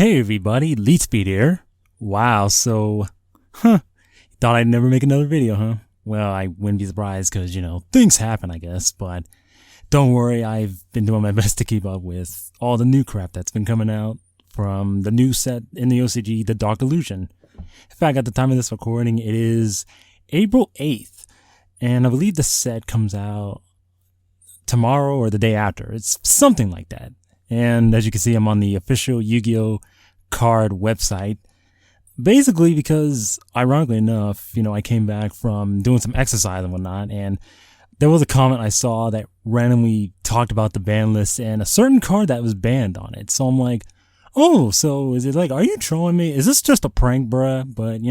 Hey everybody, LeetSpeed here. Wow, so, thought I'd never make another video, huh? Well, I wouldn't be surprised because, things happen, I guess, but don't worry, I've been doing my best to keep up with all the new crap that's been coming out from the new set in the OCG, The Dark Illusion. In fact, at the time of this recording, it is April 8th, and I believe the set comes out tomorrow or the day after. It's something like that. And as you can see, I'm on the official Yu-Gi-Oh! Card website. Basically because, ironically enough, I came back from doing some exercise and whatnot, and there was a comment I saw that randomly talked about the ban list and a certain card that was banned on it. So I'm like, oh, so is it like, are you trolling me? Is this just a prank, bruh? But,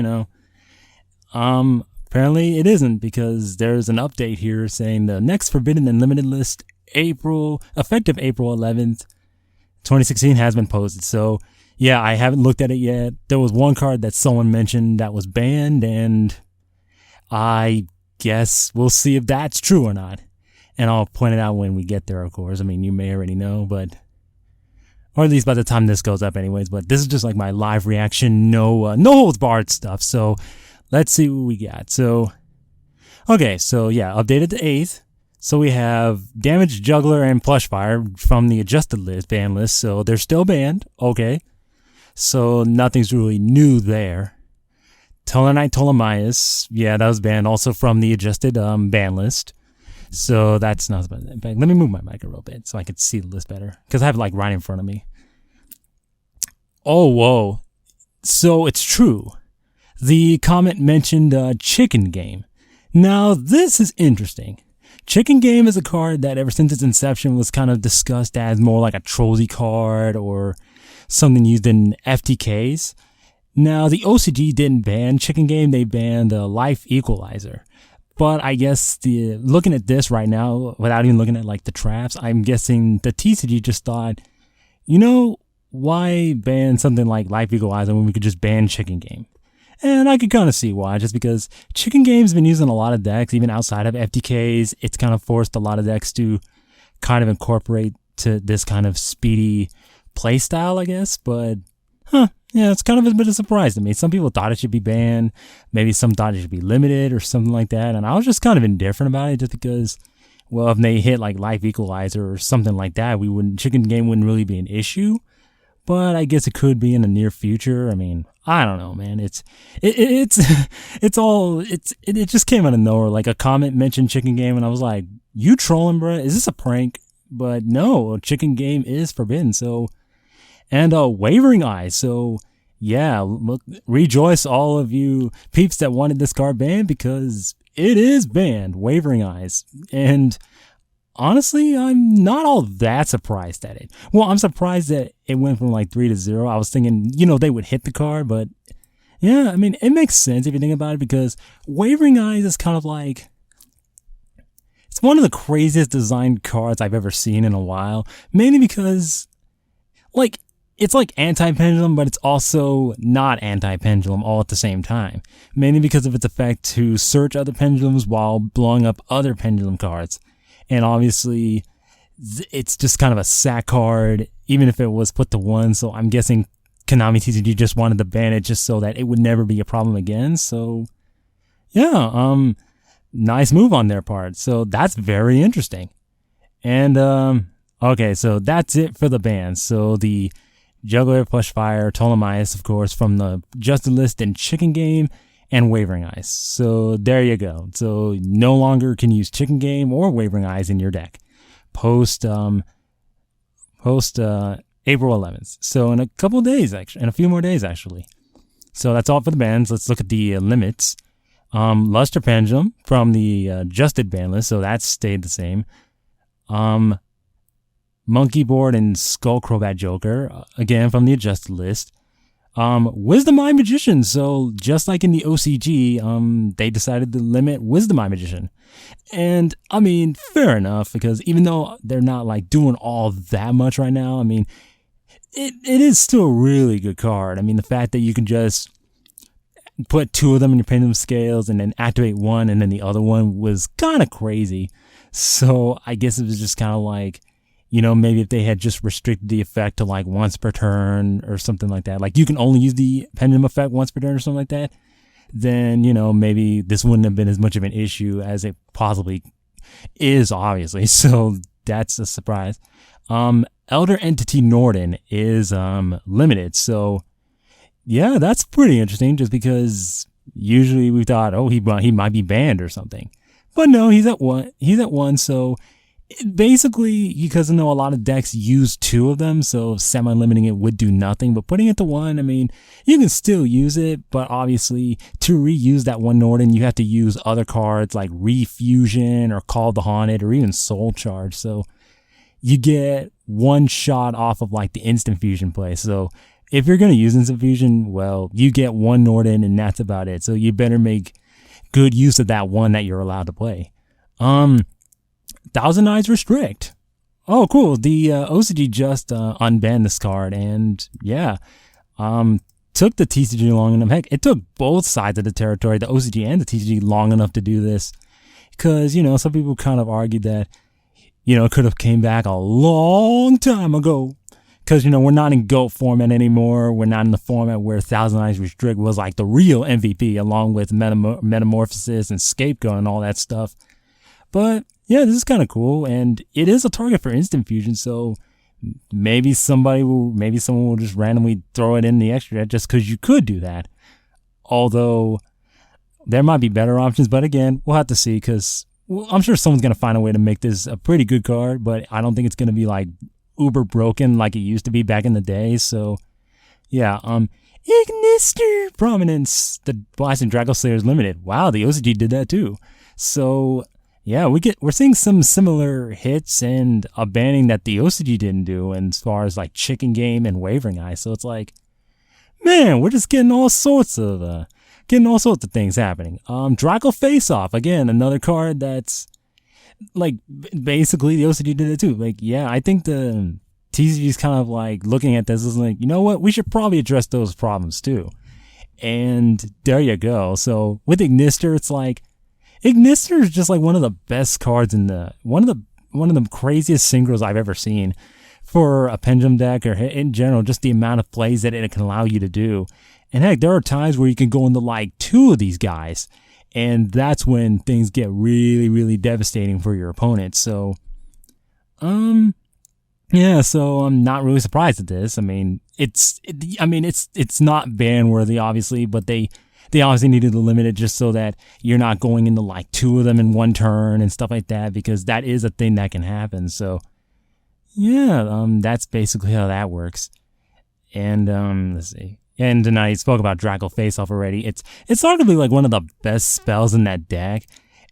apparently it isn't, because there's an update here saying the next Forbidden and Limited list, effective April 11th, 2016 has been posted. So yeah, I haven't looked at it yet. There was one card that someone mentioned that was banned, and I guess we'll see if that's true or not. And I'll point it out when we get there, of course. I mean, you may already know, but, or at least by the time this goes up anyways, but this is just like my live reaction, no holds barred stuff. So let's see what we got. So, okay, so yeah, updated to 8th. So we have Damage Juggler and Plushfire from the adjusted list, ban list. So they're still banned. Okay. So nothing's really new there. Telenite Ptolemaeus. Yeah, that was banned also from the adjusted ban list. So that's not bad. In fact, let me move my mic a little bit so I can see the list better, because I have it like right in front of me. Oh, whoa. So it's true. The comment mentioned Chicken Game. Now this is interesting. Chicken Game is a card that ever since its inception was kind of discussed as more like a trolly card or something used in FTKs. Now, the OCG didn't ban Chicken Game, they banned the Life Equalizer. But I guess looking at this right now, without even looking at like the traps, I'm guessing the TCG just thought, why ban something like Life Equalizer when we could just ban Chicken Game? And I could kind of see why, just because Chicken Game's been used in a lot of decks, even outside of FTKs. It's kind of forced a lot of decks to kind of incorporate to this kind of speedy play style, I guess. But, yeah, it's kind of a bit of a surprise to me. Some people thought it should be banned. Maybe some thought it should be limited or something like that. And I was just kind of indifferent about it, just because, well, if they hit like Life Equalizer or something like that, Chicken Game wouldn't really be an issue. But I guess it could be in the near future. I mean, I don't know, man. It just came out of nowhere. Like a comment mentioned Chicken Game, and I was like, you trolling, bruh? Is this a prank? But no, Chicken Game is forbidden. So, and Wavering Eyes. So yeah, look, rejoice all of you peeps that wanted this card banned, because it is banned, Wavering Eyes. And honestly, I'm not all that surprised at it. Well, I'm surprised that it went from like 3-0. I was thinking, they would hit the card, but yeah, I mean, it makes sense if you think about it, because Wavering Eyes is kind of like, it's one of the craziest designed cards I've ever seen in a while, mainly because, like, it's like anti-pendulum, but it's also not anti-pendulum all at the same time, mainly because of its effect to search other pendulums while blowing up other pendulum cards. And obviously, it's just kind of a sack card, even if it was put to 1. So I'm guessing Konami TCG just wanted to ban it just so that it would never be a problem again. So yeah, nice move on their part. So that's very interesting. And okay, so that's it for the bans. So the Juggler, Plushfire, Ptolemaeus, of course, from the adjusted list, and Chicken Game and Wavering Eyes. So there you go. So no longer can use Chicken Game or Wavering Eyes in your deck post April 11th. So in a couple of days, actually, in a few more days, actually. So that's all for the bans. Let's look at the limits. Luster Pendulum from the adjusted ban list, so that stayed the same. Monkey Board and Skull Crobat Joker, again from the adjusted list. Wisdom Eye Magician. So just like in the OCG, they decided to limit Wisdom Eye Magician. And I mean, fair enough, because even though they're not like doing all that much right now, I mean, it is still a really good card. I mean, the fact that you can just put 2 of them in your pendulum scales and then activate one and then the other one was kind of crazy. So I guess it was just kind of like, maybe if they had just restricted the effect to like once per turn or something like that, like you can only use the pendulum effect once per turn or something like that, then, maybe this wouldn't have been as much of an issue as it possibly is, obviously. So that's a surprise. Elder Entity NORDEN is limited. So yeah, that's pretty interesting, just because usually we thought, oh, he might be banned or something. But no, he's at one. So basically, because I know a lot of decks use 2 of them, so semi-limiting it would do nothing. But putting it to 1, I mean, you can still use it, but obviously to reuse that one NORDEN, you have to use other cards like Refusion or Call of the Haunted or even Soul Charge. So you get 1 shot off of like the instant fusion play. So if you're going to use instant fusion, well, you get 1 NORDEN and that's about it. So you better make good use of that one that you're allowed to play. Thousand Eyes Restrict. Oh, cool. The OCG just unbanned this card, and yeah, took the TCG long enough. Heck, it took both sides of the territory, the OCG and the TCG, long enough to do this, because some people kind of argued that it could have came back a long time ago, because we're not in GOAT format anymore. We're not in the format where Thousand Eyes Restrict was like the real MVP, along with Metamorphosis and Scapegoat and all that stuff. But yeah, this is kind of cool, and it is a target for instant fusion, so maybe someone will just randomly throw it in the extra deck just because you could do that. Although there might be better options, but again, we'll have to see, because I'm sure someone's gonna find a way to make this a pretty good card, but I don't think it's gonna be like uber broken like it used to be back in the day. So yeah, Ignister Promience, the Blasting Draco Slayers Limited. Wow, the OCG did that too. So yeah, we're seeing some similar hits and a banning that the OCG didn't do, and as far as like Chicken Game and Wavering Eye. So it's like, man, we're just getting all sorts of things happening. Draco Face Off, again, another card that's like basically the OCG did it too. Like, yeah, I think the TCG is kind of like looking at this as like, you know what, we should probably address those problems too. And there you go. So with Ignister, it's like, Ignister is just like one of the best cards in one of the craziest synchros I've ever seen for a pendulum deck, or in general, just the amount of plays that it can allow you to do. And heck, there are times where you can go into like 2 of these guys, and that's when things get really, really devastating for your opponent. So, yeah, so I'm not really surprised at this. I mean, it's not ban worthy, obviously, but they obviously needed to limit it just so that you're not going into like 2 of them in one turn and stuff like that, because that is a thing that can happen. So yeah, that's basically how that works. And let's see. And I spoke about Draco Face Off already. It's arguably like one of the best spells in that deck.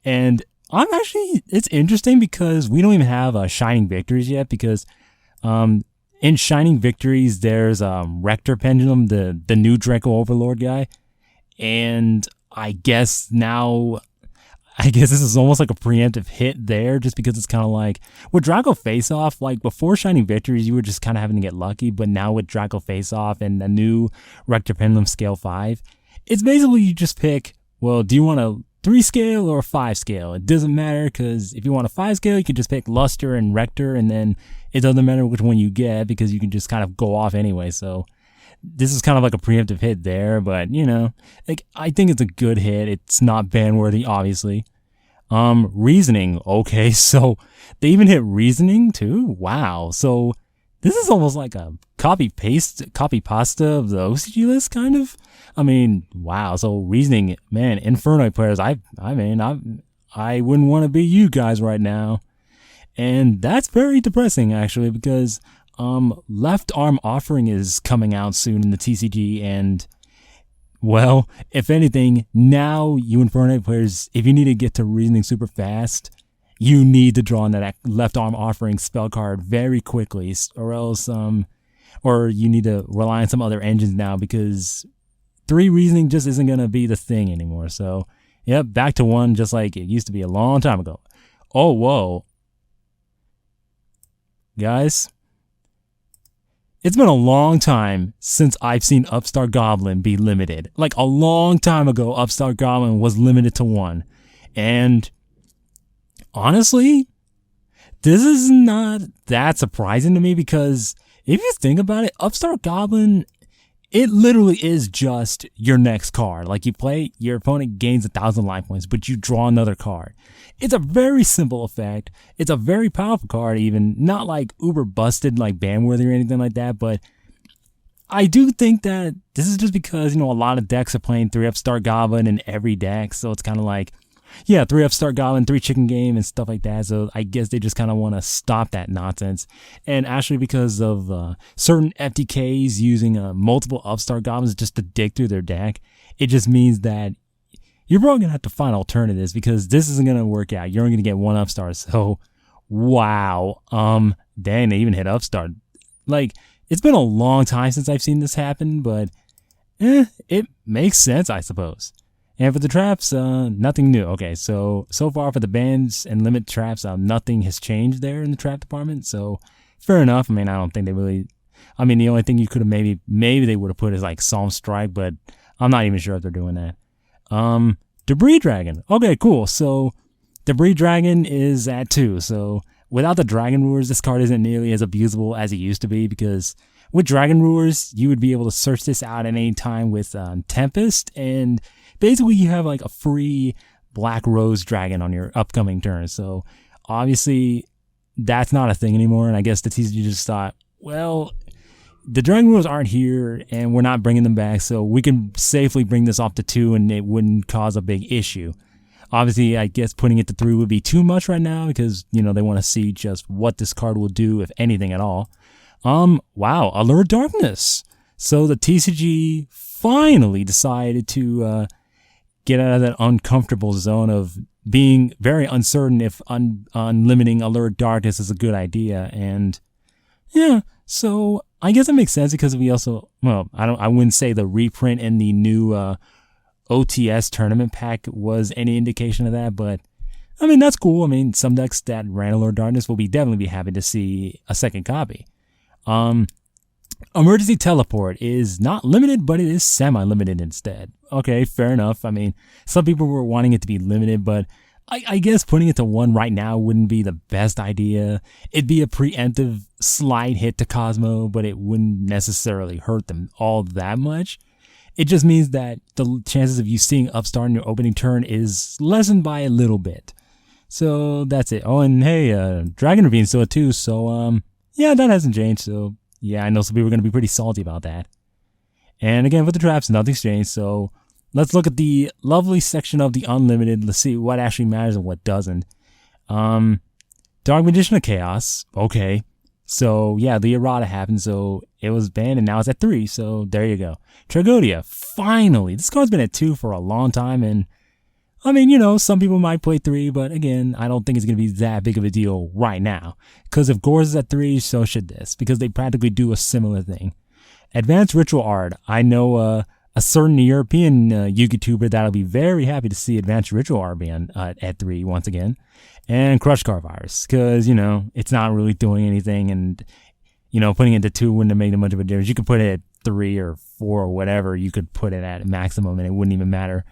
And it's interesting because we don't even have Shining Victories yet, because in Shining Victories there's Rector Pendulum, the new Draco Overlord guy. And I guess this is almost like a preemptive hit there, just because it's kind of like with Draco Face Off, like before Shining Victories, you were just kind of having to get lucky. But now with Draco Face Off and the new Rector Pendulum Scale 5, it's basically you just pick, well, do you want a 3 scale or a 5 scale? It doesn't matter, because if you want a 5 scale, you can just pick Luster and Rector, and then it doesn't matter which one you get, because you can just kind of go off anyway. So this is kind of like a preemptive hit there, but like I think it's a good hit. It's not ban worthy, obviously. Reasoning. Okay, so they even hit Reasoning too. Wow. So this is almost like a copy pasta of the OCG list, kind of. I mean, wow. So Reasoning, man, Infernoid players. I wouldn't want to be you guys right now, and that's very depressing actually, because Left Arm Offering is coming out soon in the TCG, and well, if anything, now you Inferno players, if you need to get to Reasoning super fast, you need to draw on that Left Arm Offering spell card very quickly, or else, or you need to rely on some other engines now, because 3 Reasoning just isn't gonna be the thing anymore. So, yep, back to 1, just like it used to be a long time ago. Oh, whoa, guys. It's been a long time since I've seen Upstart Goblin be limited. Like a long time ago, Upstart Goblin was limited to 1. And honestly, this is not that surprising to me because if you think about it, Upstart Goblin, it literally is just your next card. Like you play, your opponent gains 1,000 life points, but you draw another card. It's a very simple effect. It's a very powerful card, even not like uber busted, like ban-worthy or anything like that. But I do think that this is just because, a lot of decks are playing 3 Upstart Goblin in every deck. So it's kind of like, yeah, 3 Upstart Goblin, 3 Chicken Game and stuff like that. So I guess they just kind of want to stop that nonsense. And actually because of certain FTKs using multiple Upstart Goblins just to dig through their deck, it just means that you're probably going to have to find alternatives because this isn't going to work out. You're only going to get 1 Upstart. So, wow. Dang, they even hit Upstart. Like, it's been a long time since I've seen this happen, but it makes sense, I suppose. And for the traps, nothing new. Okay, so far for the bans and limit traps, nothing has changed there in the trap department. So fair enough. I mean, I don't think they really. I mean, the only thing you could have maybe they would have put is like Psalm Strike, but I'm not even sure if they're doing that. Debris Dragon. Okay, cool. So Debris Dragon is at 2. So without the Dragon Rulers, this card isn't nearly as abusable as it used to be because with Dragon Rulers, you would be able to search this out at any time with Tempest, and basically you have like a free Black Rose Dragon on your upcoming turn. So obviously that's not a thing anymore, and I guess the TCG just thought, well, the Dragon Rulers aren't here and we're not bringing them back, so we can safely bring this off to 2 and it wouldn't cause a big issue. Obviously, I guess putting it to 3 would be too much right now because, they want to see just what this card will do, if anything at all. Wow, Allure Darkness. So the TCG finally decided to get out of that uncomfortable zone of being very uncertain if unlimiting Allure Darkness is a good idea. And yeah, so I guess it makes sense because we also, I wouldn't say the reprint in the new OTS tournament pack was any indication of that, but I mean, that's cool. I mean, some decks that ran Allure Darkness will definitely be happy to see a second copy. Emergency Teleport is not limited, but it is semi-limited instead. Okay, fair enough. I mean, some people were wanting it to be limited, but I guess putting it to 1 right now wouldn't be the best idea. It'd be a preemptive slight hit to Kozmo, but it wouldn't necessarily hurt them all that much. It just means that the chances of you seeing Upstart in your opening turn is lessened by a little bit. So that's it. Oh, and hey, Dragon Ravine still at 2, so yeah, that hasn't changed. So yeah, I know some people are going to be pretty salty about that. And again, with the traps, nothing's changed. So let's look at the lovely section of the Unlimited. Let's see what actually matters and what doesn't. Dark Magician of Chaos. Okay. So yeah, the errata happened, so it was banned, and now it's at 3, so there you go. TRAGOEDIA, finally! This card's been at 2 for a long time, and I mean, some people might play 3, but again, I don't think it's going to be that big of a deal right now. Because if Gorz is at 3, so should this, because they practically do a similar thing. Advanced Ritual Art. I know a certain European YouTuber that'll be very happy to see Advanced Ritual Art being at 3 once again. And Crush Card Virus, because, it's not really doing anything, and, putting it to 2 wouldn't have made much of a difference. You could put it at 3 or 4 or whatever, you could put it at maximum and it wouldn't even matter.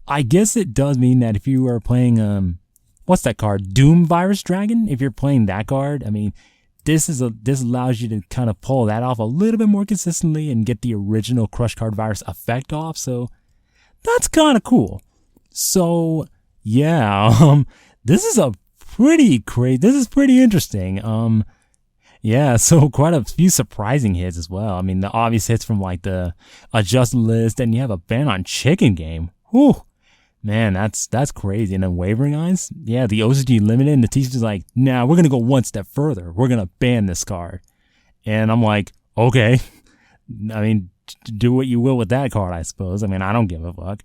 I guess it does mean that if you are playing, what's that card? Doom Virus Dragon? If you're playing that card, I mean, this allows you to kind of pull that off a little bit more consistently and get the original Crush Card Virus effect off, so that's kind of cool. So, yeah, this is this is pretty interesting. Yeah, so quite a few surprising hits as well. I mean, the obvious hits from like the adjusted list, and you have a ban on Chicken Game. Whew, man, that's crazy. And then Wavering Eyes, yeah, the OCG limited, and the teacher's like, nah, we're gonna go one step further. We're gonna ban this card. And I'm like, okay. I mean, do what you will with that card, I suppose. I mean, I don't give a fuck.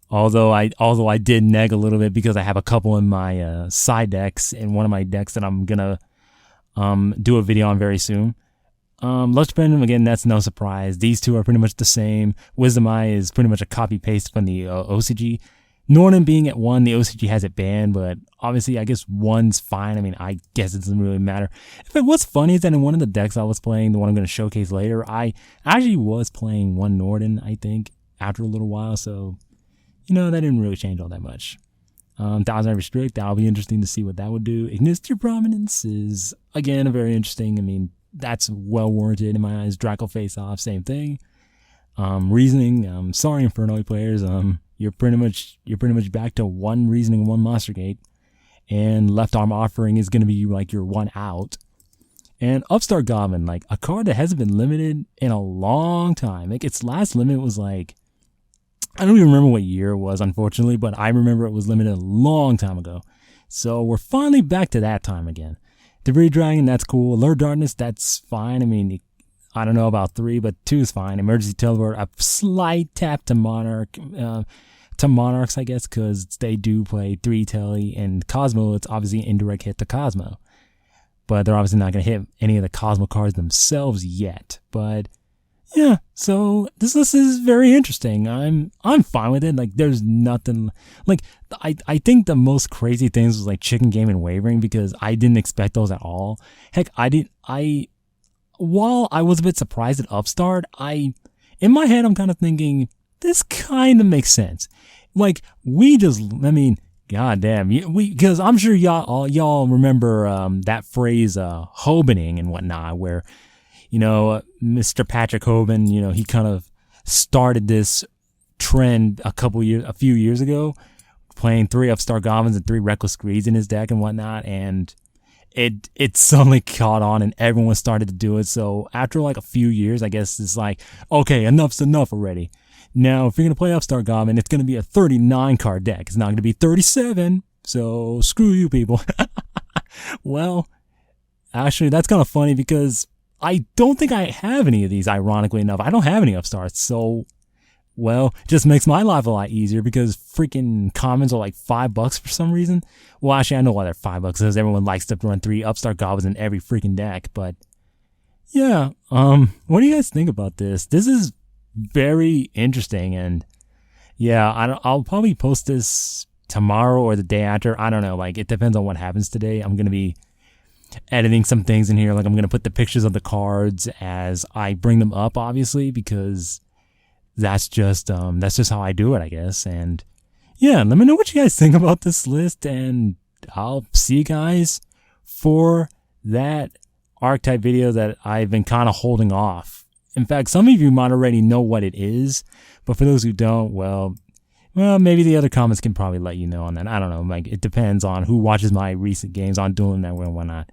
Although I did neg a little bit because I have a couple in my side decks, in one of my decks that I'm gonna do a video on very soon. Lush Pendulum, again, that's no surprise. These two are pretty much the same. Wisdom Eye is pretty much a copy paste from the OCG. Norden being at 1, the OCG has it banned, but obviously I guess 1's fine. I mean, I guess it doesn't really matter. In fact, what's funny is that in one of the decks I was playing, the one I'm going to showcase later, I actually was playing 1 Norden, I think, after a little while, so that didn't really change all that much. 1000 restrict, that'll be interesting to see what that would do. Ignister Promience is, again, a very interesting, I mean, that's well warranted in my eyes. DRACO face off, same thing. Reasoning, sorry Inferno players, you're pretty much back to one reasoning, one monster gate, and left arm offering is gonna be like your one out. And Upstart Goblin, like a card that hasn't been limited in a long time. Like its last limit was like, I don't even remember what year it was, unfortunately, but I remember it was limited a long time ago. So we're finally back to that time again. Debris Dragon, that's cool. Alert Darkness, that's fine. I mean, I don't know about 3, but 2 is fine. Emergency Teleport, a slight tap to Monarchs, I guess, because they do play 3 Telly, and Kozmo, it's obviously an indirect hit to Kozmo. But they're obviously not going to hit any of the Kozmo cards themselves yet. But yeah, so this list is very interesting. I'm fine with it. Like there's nothing like I think the most crazy things was like Chicken Game and Wavering, because I didn't expect those at all. Heck, while I was a bit surprised at Upstart, in my head I'm kind of thinking this kind of makes sense. Like God damn, because I'm sure y'all remember that phrase Hobaning and whatnot, where Mr. Patrick Hoban, he kind of started this trend a few years ago, playing 3 Upstart Goblins and 3 Reckless Greeds in his deck and whatnot, and it suddenly caught on and everyone started to do it. So after like a few years, I guess it's like, okay, enough's enough already. Now, if you're going to play Upstart Goblin, it's going to be a 39 card deck. It's not going to be 37. So screw you people. Well, actually, that's kind of funny because I don't think I have any of these, ironically enough. I don't have any Upstarts. So, well, it just makes my life a lot easier because freaking commons are like $5 for some reason. Well, actually, I know why they're $5 because everyone likes to run 3 Upstart Goblins in every freaking deck. But yeah, what do you guys think about this? This is very interesting, and yeah, I'll probably post this tomorrow or the day after. I don't know, like it depends on what happens today. I'm gonna be editing some things in here, like I'm gonna put the pictures of the cards as I bring them up, obviously, because that's just how I do it, I guess. And yeah, let me know what you guys think about this list, and I'll see you guys for that archetype video that I've been kind of holding off. In fact, some of you might already know what it is, but for those who don't, well, maybe the other comments can probably let you know on that. I don't know. Like, it depends on who watches my recent games on Dueling Network and whatnot,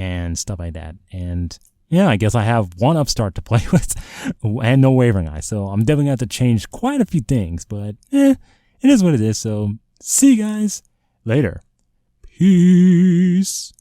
and stuff like that. And yeah, I guess I have 1 Upstart to play with, and no Wavering Eye. So I'm definitely going to have to change quite a few things, but it is what it is. So see you guys later. Peace.